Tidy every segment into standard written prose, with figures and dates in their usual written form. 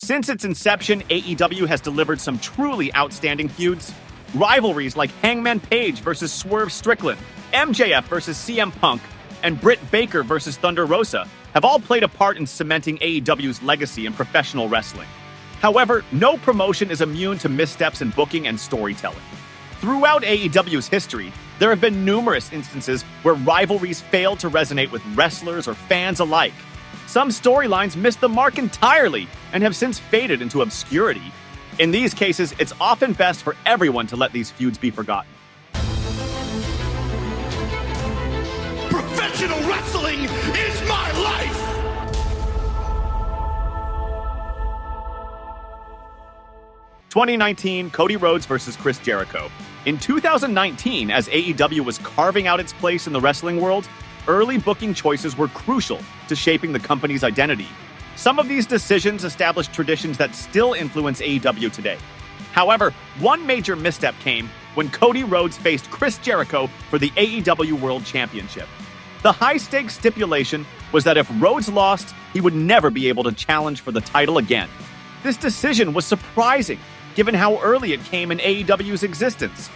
Since its inception, AEW has delivered some truly outstanding feuds. Rivalries like Hangman Page versus Swerve Strickland, MJF versus CM Punk, and Britt Baker versus Thunder Rosa have all played a part in cementing AEW's legacy in professional wrestling. However, no promotion is immune to missteps in booking and storytelling. Throughout AEW's history, there have been numerous instances where rivalries failed to resonate with wrestlers or fans alike. Some storylines missed the mark entirely and have since faded into obscurity. In these cases, it's often best for everyone to let these feuds be forgotten. Professional wrestling is my life! (2019) Cody Rhodes versus Chris Jericho. In 2019, as AEW was carving out its place in the wrestling world, early booking choices were crucial to shaping the company's identity. Some of these decisions established traditions that still influence AEW today. However, one major misstep came when Cody Rhodes faced Chris Jericho for the AEW World Championship. The high-stakes stipulation was that if Rhodes lost, he would never be able to challenge for the title again. This decision was surprising, given how early it came in AEW's existence,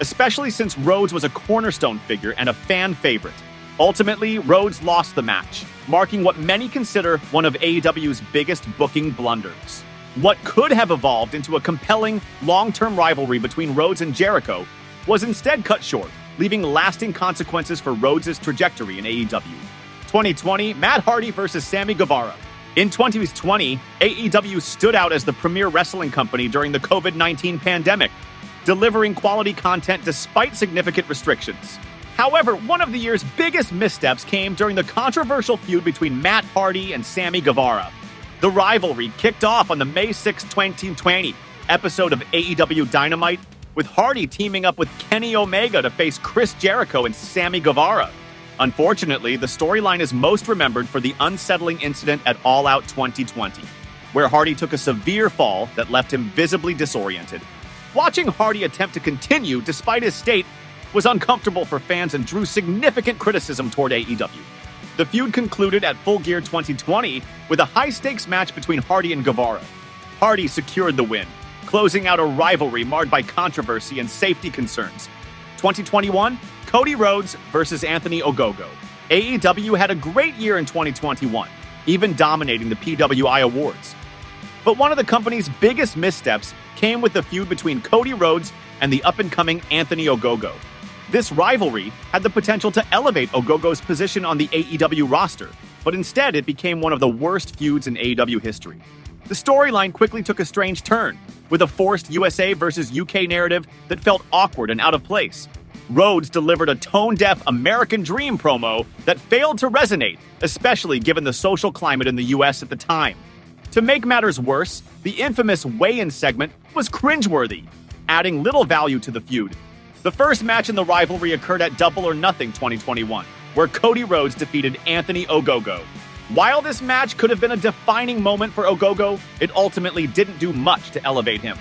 especially since Rhodes was a cornerstone figure and a fan favorite. Ultimately, Rhodes lost the match, marking what many consider one of AEW's biggest booking blunders. What could have evolved into a compelling, long-term rivalry between Rhodes and Jericho was instead cut short, leaving lasting consequences for Rhodes' trajectory in AEW. 2020, Matt Hardy versus Sammy Guevara. In 2020, AEW stood out as the premier wrestling company during the COVID-19 pandemic, delivering quality content despite significant restrictions. However, one of the year's biggest missteps came during the controversial feud between Matt Hardy and Sammy Guevara. The rivalry kicked off on the May 6, 2020 episode of AEW Dynamite, with Hardy teaming up with Kenny Omega to face Chris Jericho and Sammy Guevara. Unfortunately, the storyline is most remembered for the unsettling incident at All Out 2020, where Hardy took a severe fall that left him visibly disoriented. Watching Hardy attempt to continue despite his state was uncomfortable for fans and drew significant criticism toward AEW. The feud concluded at Full Gear 2020 with a high-stakes match between Hardy and Guevara. Hardy secured the win, closing out a rivalry marred by controversy and safety concerns. 2021, Cody Rhodes versus Anthony Ogogo. AEW had a great year in 2021, even dominating the PWI Awards. But one of the company's biggest missteps came with the feud between Cody Rhodes and the up-and-coming Anthony Ogogo. This rivalry had the potential to elevate Ogogo's position on the AEW roster, but instead it became one of the worst feuds in AEW history. The storyline quickly took a strange turn, with a forced USA versus UK narrative that felt awkward and out of place. Rhodes delivered a tone-deaf American Dream promo that failed to resonate, especially given the social climate in the US at the time. To make matters worse, the infamous weigh-in segment was cringeworthy, adding little value to the feud. The first match in the rivalry occurred at Double or Nothing 2021, where Cody Rhodes defeated Anthony Ogogo. While this match could have been a defining moment for Ogogo, it ultimately didn't do much to elevate him.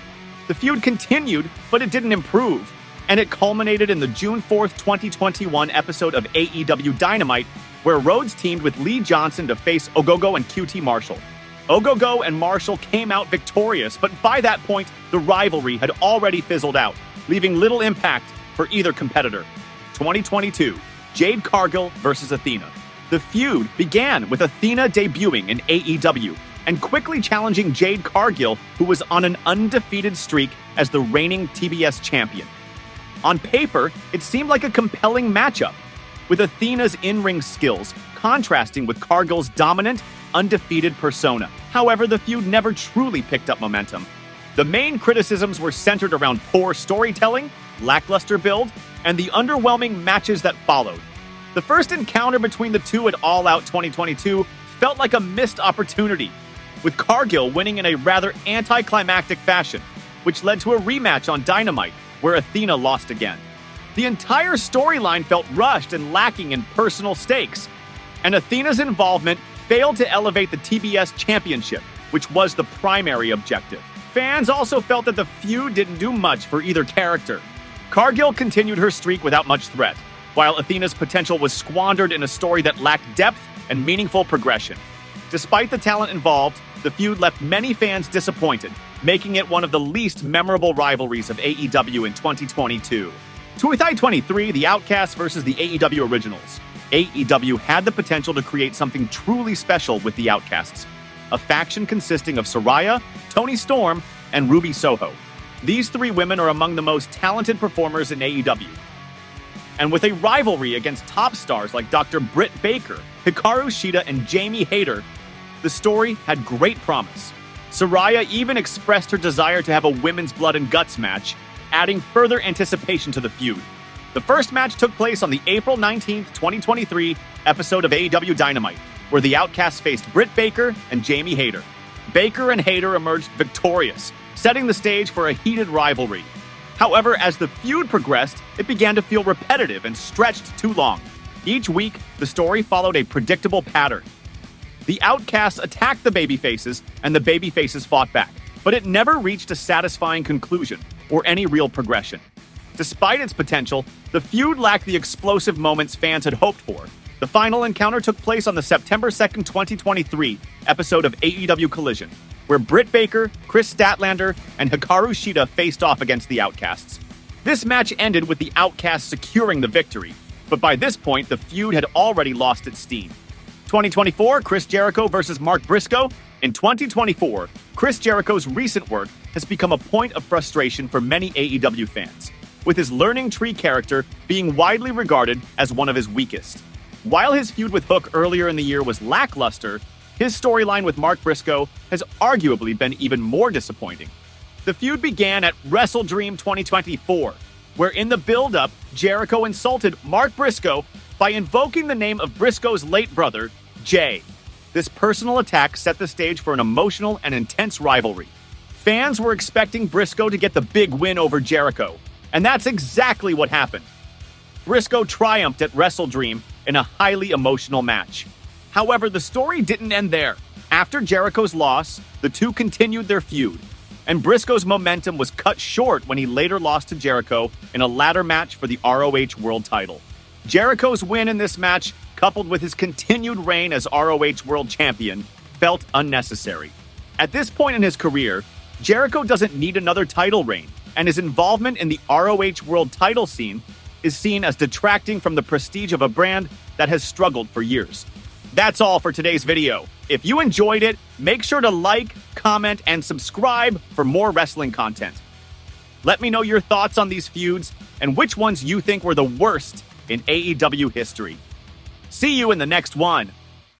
The feud continued, but it didn't improve, and it culminated in the June 4th, 2021 episode of AEW Dynamite, where Rhodes teamed with Lee Johnson to face Ogogo and QT Marshall. Ogogo and Marshall came out victorious, but by that point, the rivalry had already fizzled out, leaving little impact for either competitor. 2022, Jade Cargill versus Athena. The feud began with Athena debuting in AEW and quickly challenging Jade Cargill, who was on an undefeated streak as the reigning TBS champion. On paper, it seemed like a compelling matchup, with Athena's in-ring skills contrasting with Cargill's dominant, undefeated persona. However, the feud never truly picked up momentum. The main criticisms were centered around poor storytelling, lackluster build, and the underwhelming matches that followed. The first encounter between the two at All Out 2022 felt like a missed opportunity, with Cargill winning in a rather anticlimactic fashion, which led to a rematch on Dynamite, where Athena lost again. The entire storyline felt rushed and lacking in personal stakes, and Athena's involvement failed to elevate the TBS championship, which was the primary objective. Fans also felt that the feud didn't do much for either character. Cargill continued her streak without much threat, while Athena's potential was squandered in a story that lacked depth and meaningful progression. Despite the talent involved, the feud left many fans disappointed, making it one of the least memorable rivalries of AEW in 2022. 2023, the Outcasts versus the AEW Originals. AEW had the potential to create something truly special with the Outcasts, a faction consisting of Saraya, Toni Storm, and Ruby Soho. These three women are among the most talented performers in AEW. And with a rivalry against top stars like Dr. Britt Baker, Hikaru Shida, and Jamie Hayter, the story had great promise. Saraya even expressed her desire to have a women's blood and guts match, adding further anticipation to the feud. The first match took place on the April 19, 2023 episode of AEW Dynamite, where the Outcasts faced Britt Baker and Jamie Hayter. Baker and Hayter emerged victorious, setting the stage for a heated rivalry. However, as the feud progressed, it began to feel repetitive and stretched too long. Each week, the story followed a predictable pattern. The Outcasts attacked the babyfaces, and the babyfaces fought back, but it never reached a satisfying conclusion or any real progression. Despite its potential, the feud lacked the explosive moments fans had hoped for. The final encounter took place on the September 2nd, 2023 episode of AEW Collision, where Britt Baker, Chris Statlander, and Hikaru Shida faced off against the Outcasts. This match ended with the Outcasts securing the victory, but by this point, the feud had already lost its steam. 2024, Chris Jericho versus Mark Briscoe. In 2024, Chris Jericho's recent work has become a point of frustration for many AEW fans, with his learning tree character being widely regarded as one of his weakest. While his feud with Hook earlier in the year was lackluster, his storyline with Mark Briscoe has arguably been even more disappointing. The feud began at Wrestle Dream 2024, where in the build-up, Jericho insulted Mark Briscoe by invoking the name of Briscoe's late brother, Jay. This personal attack set the stage for an emotional and intense rivalry. Fans were expecting Briscoe to get the big win over Jericho, and that's exactly what happened. Briscoe triumphed at Wrestle Dream in a highly emotional match. However, the story didn't end there. After Jericho's loss, the two continued their feud, and Briscoe's momentum was cut short when he later lost to Jericho in a ladder match for the ROH World title. Jericho's win in this match, coupled with his continued reign as ROH World Champion, felt unnecessary. At this point in his career, Jericho doesn't need another title reign, and his involvement in the ROH World title scene is seen as detracting from the prestige of a brand that has struggled for years. That's all for today's video. If you enjoyed it, make sure to like, comment, and subscribe for more wrestling content. Let me know your thoughts on these feuds and which ones you think were the worst in AEW history. See you in the next one.